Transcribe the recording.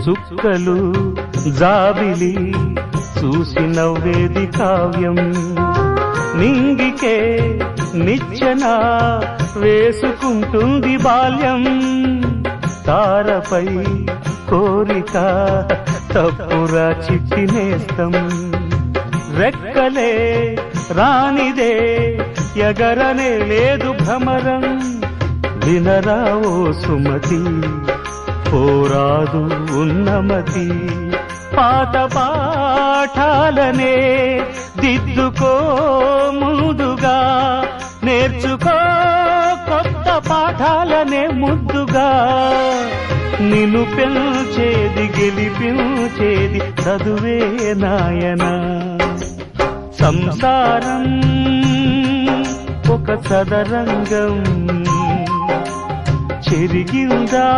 చుక్కలు జాబిలి చూసి నవ్వేది కావ్యం నింగికే నిచ్చెన వేసుకుంటుంది బాల్యం తారపై కోరిక తప్పురా చిట్టినేస్తం రెక్కలే రానిదే ఎగరనే లేదు భ్రమరం వినరా ఓ సుమతి పోరాదు ఉన్నమతి పాత పాఠాలనే దిద్దుకో ముందుగా నేర్చుకో కొత్త పాఠాలనే ముద్దుగా నిన్ను పెంచేది గెలిపించేది చదువే నాయనా సంసారం ఒక సదరంగం చెరిగిందా